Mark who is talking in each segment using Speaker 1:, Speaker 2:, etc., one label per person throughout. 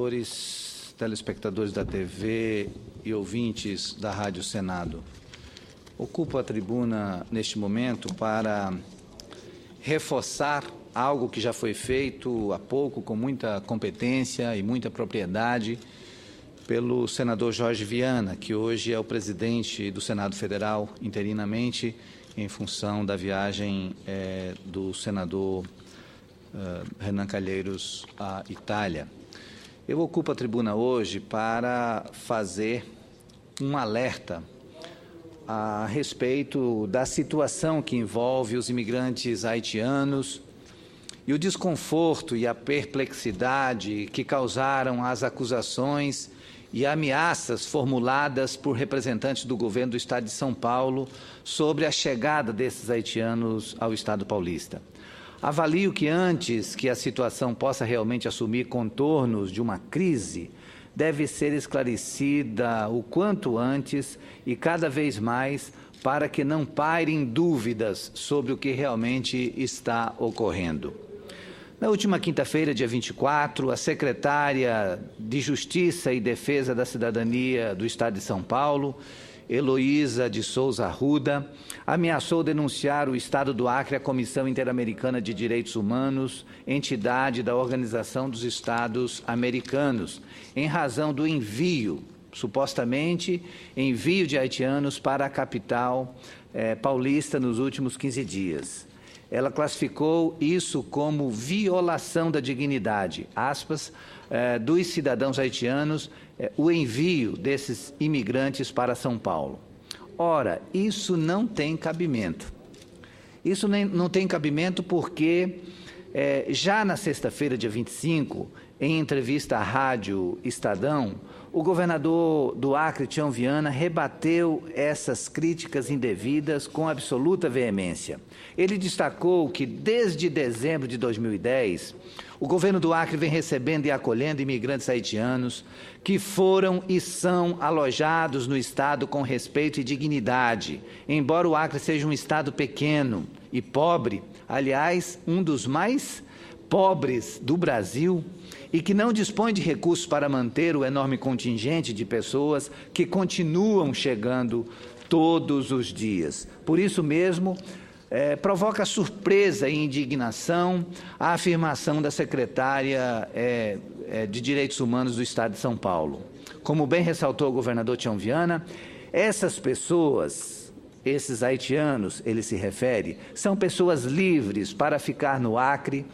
Speaker 1: senadores, telespectadores da TV e ouvintes da Rádio Senado. Ocupo a tribuna neste momento para reforçar algo que já foi feito há pouco com muita competência e muita propriedade pelo senador Jorge Viana, que hoje é o presidente do Senado Federal interinamente em função da viagem do senador Renan Calheiros à Itália. Eu ocupo a tribuna hoje para fazer um alerta a respeito da situação que envolve os imigrantes haitianos e o desconforto e a perplexidade que causaram as acusações e ameaças formuladas por representantes do governo do Estado de São Paulo sobre a chegada desses haitianos ao Estado paulista. Avalio que antes que a situação possa realmente assumir contornos de uma crise, deve ser esclarecida o quanto antes e cada vez mais para que não pairem dúvidas sobre o que realmente está ocorrendo. Na última quinta-feira, dia 24, a secretária de Justiça e Defesa da Cidadania do Estado de São Paulo, Heloísa de Souza Arruda, ameaçou denunciar o Estado do Acre à Comissão Interamericana de Direitos Humanos, entidade da Organização dos Estados Americanos, em razão do envio, supostamente, envio de haitianos para a capital paulista nos últimos 15 dias. Ela classificou isso como violação da dignidade, aspas, dos cidadãos haitianos, o envio desses imigrantes para São Paulo. Ora, isso não tem cabimento. Isso não tem cabimento porque, já na sexta-feira, dia 25, em entrevista à Rádio Estadão, o governador do Acre, Tião Viana, rebateu essas críticas indevidas com absoluta veemência. Ele destacou que, desde dezembro de 2010, o governo do Acre vem recebendo e acolhendo imigrantes haitianos que foram e são alojados no Estado com respeito e dignidade. Embora o Acre seja um Estado pequeno e pobre, aliás, um dos mais pobres do Brasil, e que não dispõe de recursos para manter o enorme contingente de pessoas que continuam chegando todos os dias. Por isso mesmo, provoca surpresa e indignação a afirmação da secretária de Direitos Humanos do Estado de São Paulo. Como bem ressaltou o governador Tião Viana, essas pessoas, esses haitianos, ele se refere, são pessoas livres para ficar no Acre,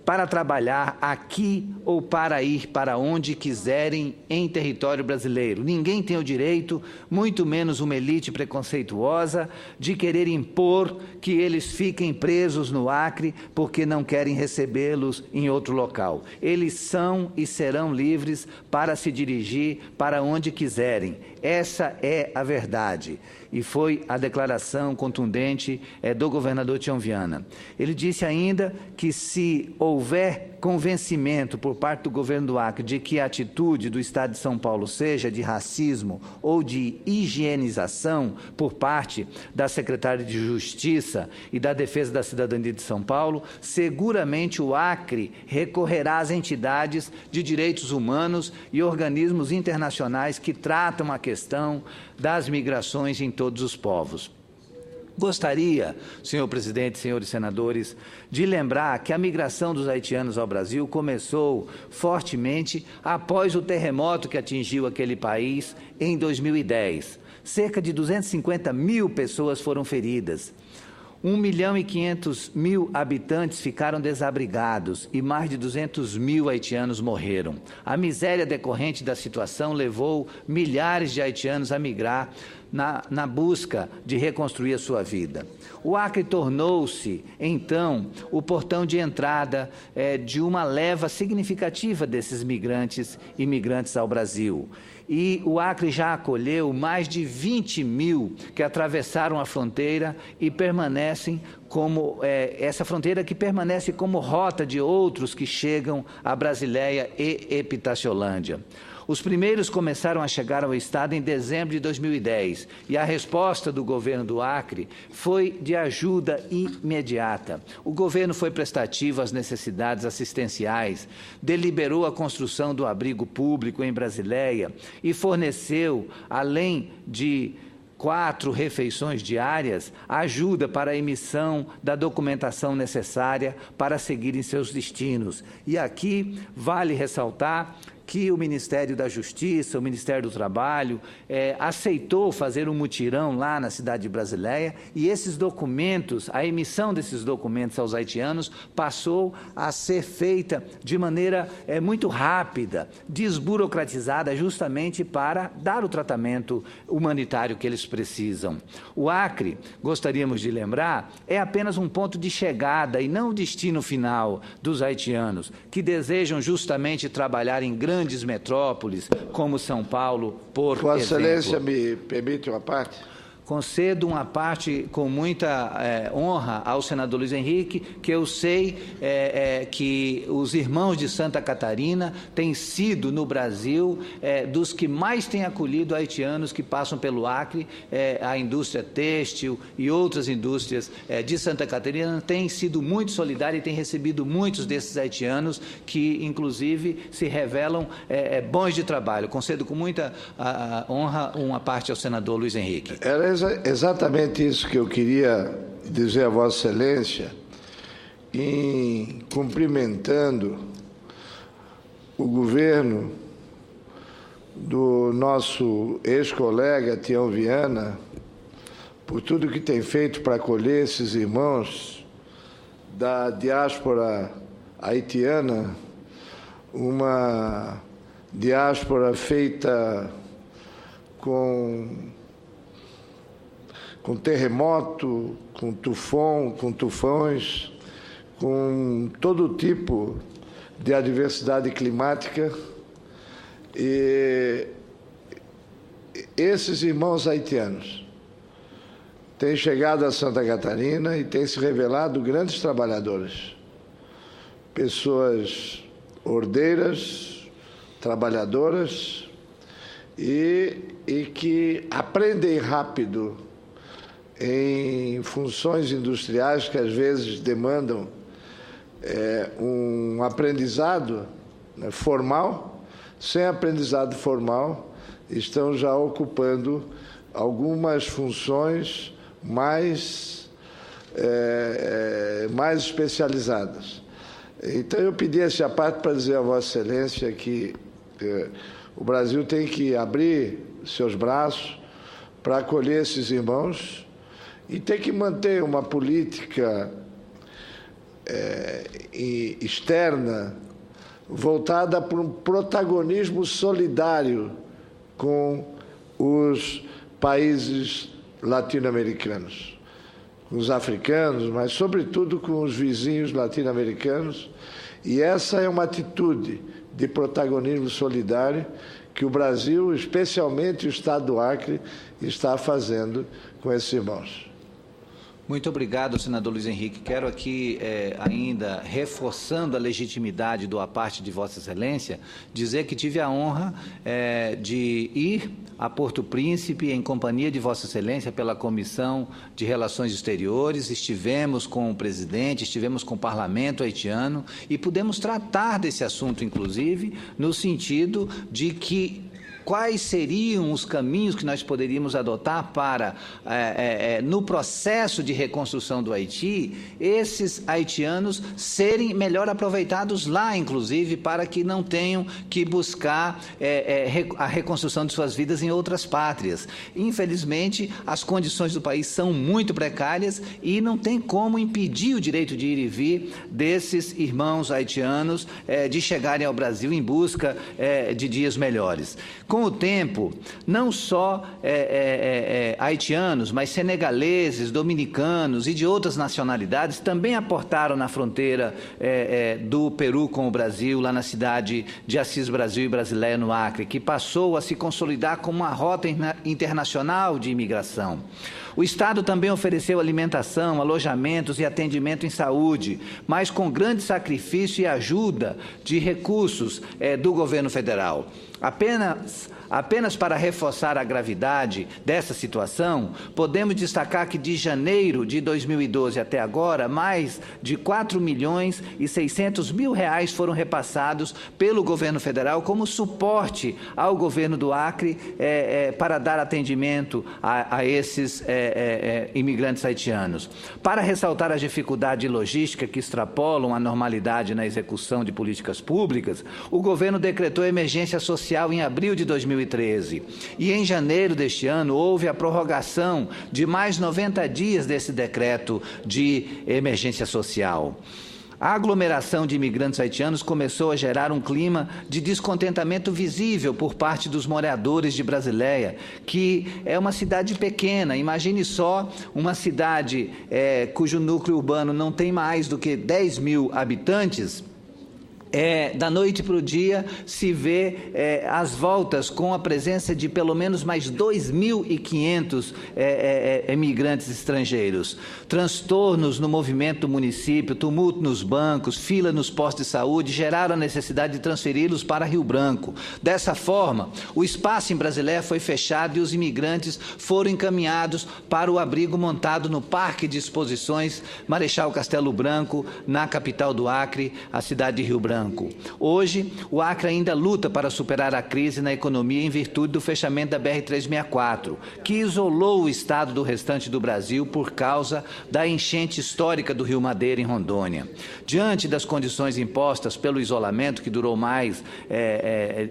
Speaker 1: para trabalhar aqui ou para ir para onde quiserem em território brasileiro. Ninguém tem o direito, muito menos uma elite preconceituosa, de querer impor que eles fiquem presos no Acre porque não querem recebê-los em outro local. Eles são e serão livres para se dirigir para onde quiserem. Essa é a verdade. E foi a declaração contundente do governador Tião Viana. Ele disse ainda que se houver convencimento por parte do governo do Acre de que a atitude do Estado de São Paulo seja de racismo ou de higienização por parte da secretária de Justiça e da Defesa da Cidadania de São Paulo, seguramente o Acre recorrerá às entidades de direitos humanos e organismos internacionais que tratam a questão das migrações em todos os povos. Gostaria, senhor presidente, senhores senadores, de lembrar que a migração dos haitianos ao Brasil começou fortemente após o terremoto que atingiu aquele país em 2010. Cerca de 250 mil pessoas foram feridas. 1.500.000 habitantes ficaram desabrigados e mais de 200.000 haitianos morreram. A miséria decorrente da situação levou milhares de haitianos a migrar na busca de reconstruir a sua vida. O Acre tornou-se, então, o portão de entrada de uma leva significativa desses imigrantes ao Brasil. E o Acre já acolheu mais de 20.000 que atravessaram a fronteira e permanecem como essa fronteira que permanece como rota de outros que chegam a Brasileia e Epitaciolândia. Os primeiros começaram a chegar ao Estado em dezembro de 2010 e a resposta do governo do Acre foi de ajuda imediata. O governo foi prestativo às necessidades assistenciais, deliberou a construção do abrigo público em Brasileia e forneceu, além de 4 refeições diárias, ajuda para a emissão da documentação necessária para seguirem seus destinos. E aqui vale ressaltar que o Ministério da Justiça, o Ministério do Trabalho, aceitou fazer um mutirão lá na cidade de Brasileia e esses documentos, a emissão desses documentos aos haitianos passou a ser feita de maneira muito rápida, desburocratizada, justamente para dar o tratamento humanitário que eles precisam. O Acre, gostaríamos de lembrar, é apenas um ponto de chegada e não o destino final dos haitianos, que desejam justamente trabalhar em grandes metrópoles, como São Paulo, por exemplo.
Speaker 2: Vossa Excelência, me permite uma parte?
Speaker 1: Concedo uma parte com muita honra ao senador Luiz Henrique, que eu sei que os irmãos de Santa Catarina têm sido, no Brasil, dos que mais têm acolhido haitianos que passam pelo Acre. A indústria têxtil e outras indústrias de Santa Catarina têm sido muito solidárias e têm recebido muitos desses haitianos que, inclusive, se revelam bons de trabalho. Concedo com muita honra uma parte ao senador Luiz Henrique.
Speaker 2: Era exatamente isso que eu queria dizer a Vossa Excelência, em cumprimentando o governo do nosso ex-colega Tião Viana por tudo que tem feito para acolher esses irmãos da diáspora haitiana, uma diáspora feita com terremoto, com tufões, com todo tipo de adversidade climática. E esses irmãos haitianos têm chegado a Santa Catarina e têm se revelado grandes trabalhadores, pessoas ordeiras, trabalhadoras e que aprendem rápido em funções industriais que às vezes demandam um aprendizado formal. Sem aprendizado formal, estão já ocupando algumas funções mais especializadas. Então, eu pedi essa parte para dizer a Vossa Excelência que o Brasil tem que abrir seus braços para acolher esses irmãos e tem que manter uma política externa voltada para um protagonismo solidário com os países latino-americanos, com os africanos, mas, sobretudo, com os vizinhos latino-americanos. E essa é uma atitude de protagonismo solidário que o Brasil, especialmente o Estado do Acre, está fazendo com esses irmãos.
Speaker 1: Muito obrigado, senador Luiz Henrique. Quero aqui, ainda reforçando a legitimidade da parte de Vossa Excelência, dizer que tive a honra de ir a Porto Príncipe em companhia de Vossa Excelência pela Comissão de Relações Exteriores. Estivemos com o presidente, estivemos com o parlamento haitiano e pudemos tratar desse assunto, inclusive, no sentido de que quais seriam os caminhos que nós poderíamos adotar para, no processo de reconstrução do Haiti, esses haitianos serem melhor aproveitados lá, inclusive, para que não tenham que buscar a reconstrução de suas vidas em outras pátrias. Infelizmente, as condições do país são muito precárias e não tem como impedir o direito de ir e vir desses irmãos haitianos de chegarem ao Brasil em busca de dias melhores. Com o tempo, não só haitianos, mas senegaleses, dominicanos e de outras nacionalidades também aportaram na fronteira do Peru com o Brasil, lá na cidade de Assis Brasil e Brasileia, no Acre, que passou a se consolidar como uma rota internacional de imigração. O Estado também ofereceu alimentação, alojamentos e atendimento em saúde, mas com grande sacrifício e ajuda de recursos do governo federal. Apenas para reforçar a gravidade dessa situação, podemos destacar que de janeiro de 2012 até agora, mais de 4.600.000 reais foram repassados pelo governo federal como suporte ao governo do Acre para dar atendimento a esses imigrantes haitianos. Para ressaltar as dificuldades logísticas que extrapolam a normalidade na execução de políticas públicas, o governo decretou emergência social em abril de 2013. E em janeiro deste ano houve a prorrogação de mais 90 dias desse decreto de emergência social. A aglomeração de imigrantes haitianos começou a gerar um clima de descontentamento visível por parte dos moradores de Brasileia, que é uma cidade pequena. Imagine só uma cidade cujo núcleo urbano não tem mais do que 10.000 habitantes. Da noite para o dia se vê as voltas com a presença de pelo menos mais 2.500 imigrantes estrangeiros. Transtornos no movimento do município, tumulto nos bancos, fila nos postos de saúde geraram a necessidade de transferi-los para Rio Branco. Dessa forma, o espaço em Brasileia foi fechado e os imigrantes foram encaminhados para o abrigo montado no Parque de Exposições Marechal Castelo Branco, na capital do Acre, a cidade de Rio Branco. Hoje, o Acre ainda luta para superar a crise na economia em virtude do fechamento da BR-364, que isolou o estado do restante do Brasil por causa da enchente histórica do Rio Madeira, em Rondônia. Diante das condições impostas pelo isolamento, que durou mais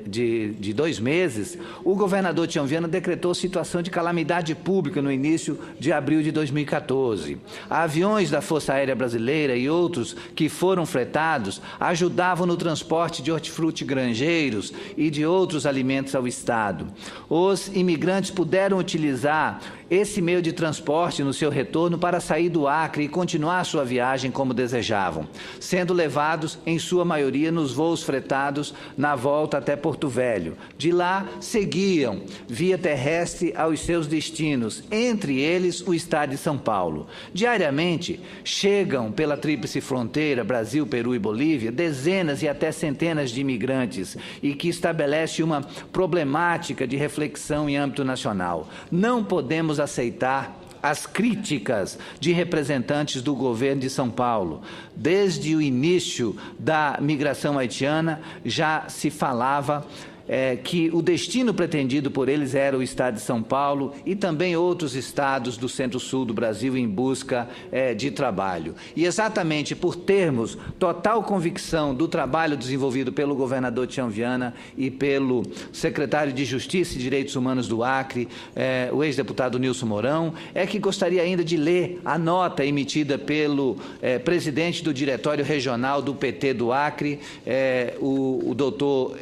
Speaker 1: de 2 meses, o governador Tião Viana decretou situação de calamidade pública no início de abril de 2014. Aviões da Força Aérea Brasileira e outros que foram fretados ajudavam no transporte de hortifruti granjeiros e de outros alimentos ao Estado. Os imigrantes puderam utilizar esse meio de transporte no seu retorno para sair do Acre e continuar sua viagem como desejavam, sendo levados, em sua maioria, nos voos fretados na volta até Porto Velho. De lá, seguiam via terrestre aos seus destinos, entre eles o estado de São Paulo. Diariamente, chegam pela tríplice fronteira, Brasil, Peru e Bolívia, dezenas e até centenas de imigrantes, e que estabelece uma problemática de reflexão em âmbito nacional. Não podemos aceitar as críticas de representantes do governo de São Paulo. Desde o início da migração haitiana, já se falava que o destino pretendido por eles era o estado de São Paulo e também outros estados do centro-sul do Brasil em busca de trabalho. E exatamente por termos total convicção do trabalho desenvolvido pelo governador Tião Viana e pelo secretário de Justiça e Direitos Humanos do Acre, o ex-deputado Nilson Mourão, que gostaria ainda de ler a nota emitida pelo presidente do Diretório Regional do PT do Acre, o doutor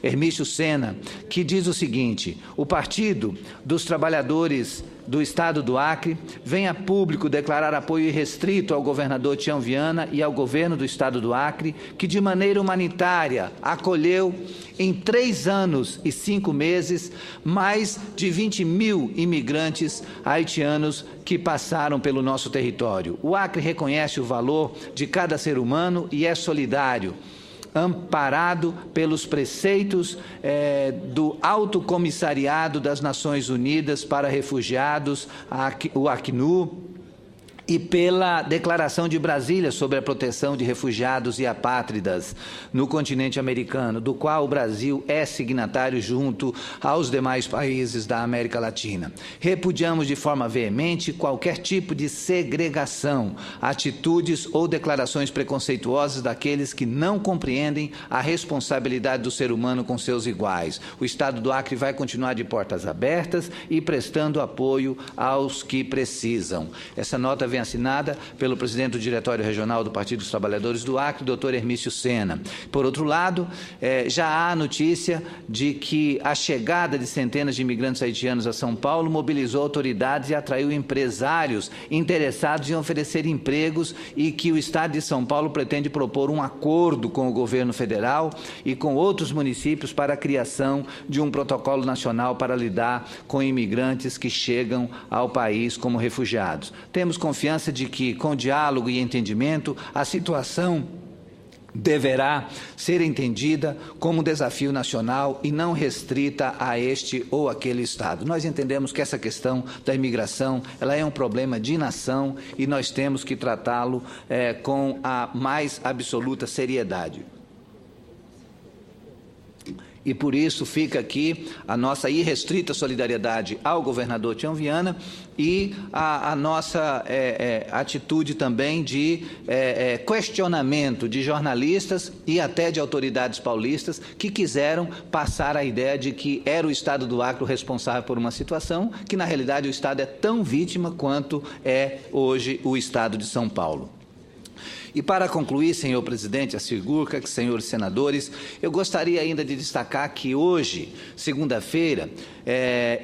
Speaker 1: Hermício Sena, que diz o seguinte: o Partido dos Trabalhadores do Estado do Acre vem a público declarar apoio irrestrito ao governador Tião Viana e ao governo do Estado do Acre, que de maneira humanitária acolheu em 3 anos e 5 meses mais de 20.000 imigrantes haitianos que passaram pelo nosso território. O Acre reconhece o valor de cada ser humano e é solidário, amparado pelos preceitos do Alto Comissariado das Nações Unidas para Refugiados, o ACNUR, e pela Declaração de Brasília sobre a proteção de refugiados e apátridas no continente americano, do qual o Brasil é signatário junto aos demais países da América Latina. Repudiamos de forma veemente qualquer tipo de segregação, atitudes ou declarações preconceituosas daqueles que não compreendem a responsabilidade do ser humano com seus iguais. O Estado do Acre vai continuar de portas abertas e prestando apoio aos que precisam. Essa nota veio vem assinada pelo presidente do Diretório Regional do Partido dos Trabalhadores do Acre, doutor Hermício Sena. Por outro lado, já há notícia de que a chegada de centenas de imigrantes haitianos a São Paulo mobilizou autoridades e atraiu empresários interessados em oferecer empregos e que o Estado de São Paulo pretende propor um acordo com o governo federal e com outros municípios para a criação de um protocolo nacional para lidar com imigrantes que chegam ao país como refugiados. Temos confiança de que, com diálogo e entendimento, a situação deverá ser entendida como um desafio nacional e não restrita a este ou aquele Estado. Nós entendemos que essa questão da imigração, ela é um problema de nação e nós temos que tratá-lo com a mais absoluta seriedade. E por isso fica aqui a nossa irrestrita solidariedade ao governador Tião Viana e a nossa atitude também de questionamento de jornalistas e até de autoridades paulistas que quiseram passar a ideia de que era o Estado do Acre o responsável por uma situação que, na realidade, o Estado é tão vítima quanto é hoje o Estado de São Paulo. E para concluir, senhor presidente Assir Gurkak, senhores senadores, eu gostaria ainda de destacar que hoje, segunda-feira,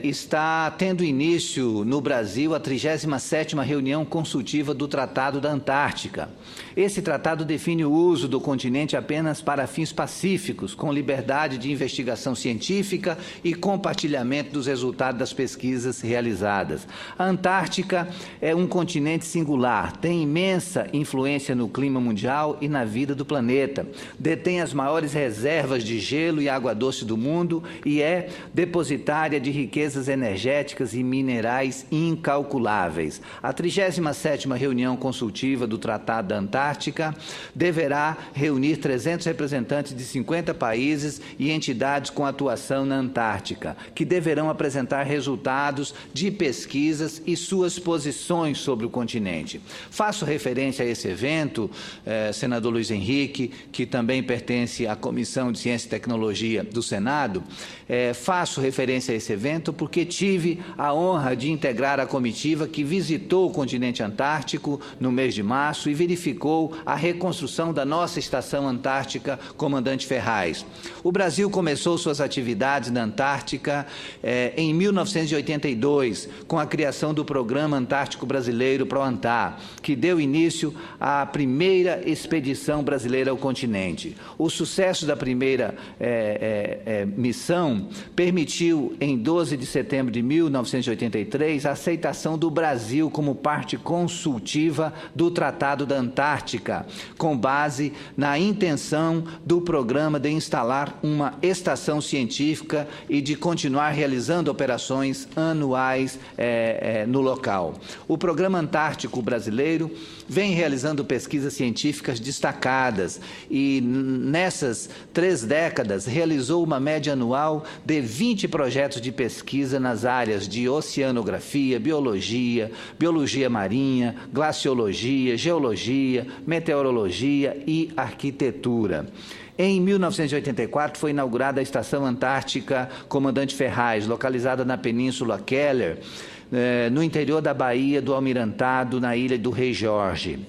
Speaker 1: está tendo início no Brasil a 37ª reunião consultiva do Tratado da Antártica. Esse tratado define o uso do continente apenas para fins pacíficos, com liberdade de investigação científica e compartilhamento dos resultados das pesquisas realizadas. A Antártica é um continente singular, tem imensa influência no clima mundial e na vida do planeta, detém as maiores reservas de gelo e água doce do mundo e é depositária de riquezas energéticas e minerais incalculáveis. A 37ª reunião consultiva do Tratado da Antártica deverá reunir 300 representantes de 50 países e entidades com atuação na Antártica, que deverão apresentar resultados de pesquisas e suas posições sobre o continente. Faço referência a esse evento, senador Luiz Henrique, que também pertence à Comissão de Ciência e Tecnologia do Senado, faço referência a esse evento porque tive a honra de integrar a comitiva que visitou o continente antártico no mês de março e verificou a reconstrução da nossa estação antártica Comandante Ferraz. O Brasil começou suas atividades na Antártica em 1982, com a criação do Programa Antártico Brasileiro PROANTAR, que deu início à primeira expedição brasileira ao continente. O sucesso da primeira missão permitiu, em 12 de setembro de 1983, a aceitação do Brasil como parte consultiva do Tratado da Antártica, com base na intenção do programa de instalar uma estação científica e de continuar realizando operações anuais no local. O Programa Antártico Brasileiro vem realizando pesquisas científicas destacadas e, nessas 3 décadas, realizou uma média anual de 20 projetos de pesquisa nas áreas de oceanografia, biologia, biologia marinha, glaciologia, geologia, meteorologia e arquitetura. Em 1984, foi inaugurada a Estação Antártica Comandante Ferraz, localizada na Península Keller, no interior da Baía do Almirantado, na ilha do Rei Jorge.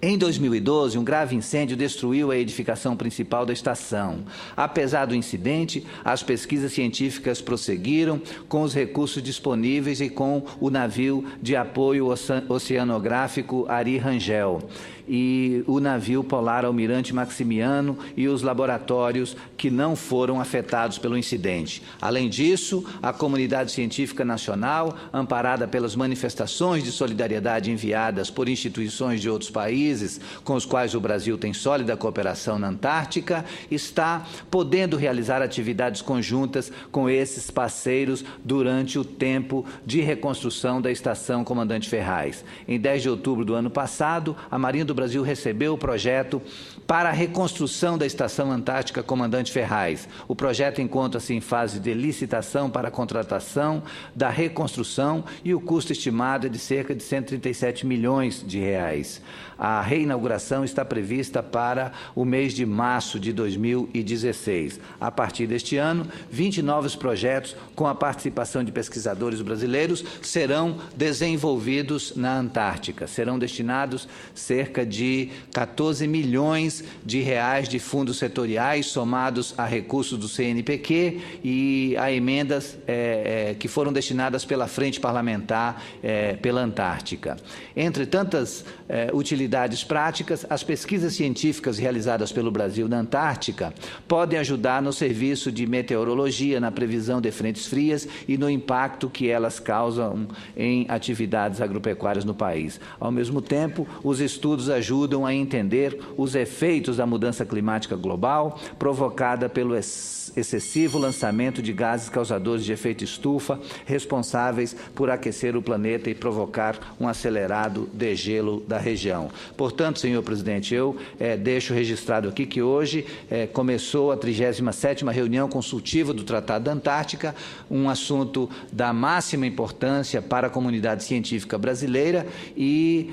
Speaker 1: Em 2012, um grave incêndio destruiu a edificação principal da estação. Apesar do incidente, as pesquisas científicas prosseguiram com os recursos disponíveis e com o navio de apoio oceanográfico Ari Rangel e o navio polar Almirante Maximiano e os laboratórios que não foram afetados pelo incidente. Além disso, a comunidade científica nacional, amparada pelas manifestações de solidariedade enviadas por instituições de outros países, com os quais o Brasil tem sólida cooperação na Antártica, está podendo realizar atividades conjuntas com esses parceiros durante o tempo de reconstrução da Estação Comandante Ferraz. Em 10 de outubro do ano passado, a Marinha do Brasil recebeu o projeto para a reconstrução da Estação Antártica Comandante Ferraz. O projeto encontra-se em fase de licitação para a contratação da reconstrução e o custo estimado é de cerca de 137 milhões de reais. A reinauguração está prevista para o mês de março de 2016. A partir deste ano, 20 novos projetos com a participação de pesquisadores brasileiros serão desenvolvidos na Antártica. Serão destinados cerca de 14 milhões de reais de fundos setoriais somados a recursos do CNPq e a emendas que foram destinadas pela Frente Parlamentar pela Antártica. Entre tantas utilidades práticas, as pesquisas científicas realizadas pelo Brasil na Antártica podem ajudar no serviço de meteorologia, na previsão de frentes frias e no impacto que elas causam em atividades agropecuárias no país. Ao mesmo tempo, os estudos ajudam a entender os efeitos da mudança climática global provocada pelo excessivo lançamento de gases causadores de efeito estufa, responsáveis por aquecer o planeta e provocar um acelerado degelo da região. Portanto, senhor presidente, eu deixo registrado aqui que hoje começou a 37ª reunião consultiva do Tratado da Antártica, um assunto da máxima importância para a comunidade científica brasileira e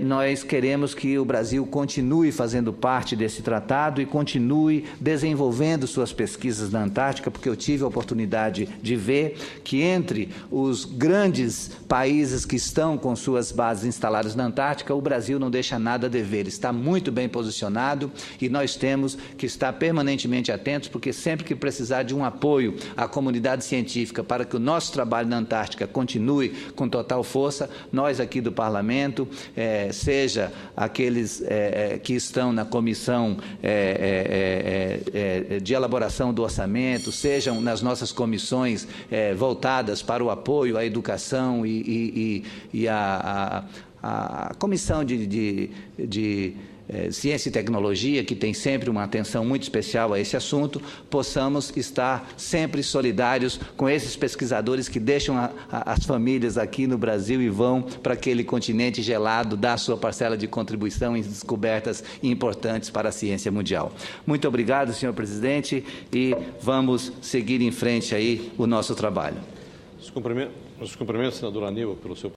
Speaker 1: nós queremos que o Brasil continue fazendo parte desse tratado e continue desenvolvendo suas pesquisas na Antártica, porque eu tive a oportunidade de ver que entre os grandes países que estão com suas bases instaladas na Antártica, o Brasil não deixa nada a dever, ele está muito bem posicionado e nós temos que estar permanentemente atentos, porque sempre que precisar de um apoio à comunidade científica para que o nosso trabalho na Antártica continue com total força, nós aqui do Parlamento, seja aqueles que estão na comissão de elaboração do orçamento, sejam nas nossas comissões voltadas para o apoio à educação e a comissão de Ciência e Tecnologia, que tem sempre uma atenção muito especial a esse assunto, possamos estar sempre solidários com esses pesquisadores que deixam as famílias aqui no Brasil e vão para aquele continente gelado dar sua parcela de contribuição em descobertas importantes para a ciência mundial. Muito obrigado, senhor presidente, e vamos seguir em frente aí o nosso trabalho.
Speaker 3: Os cumprimentos, senador Aníbal, pelo seu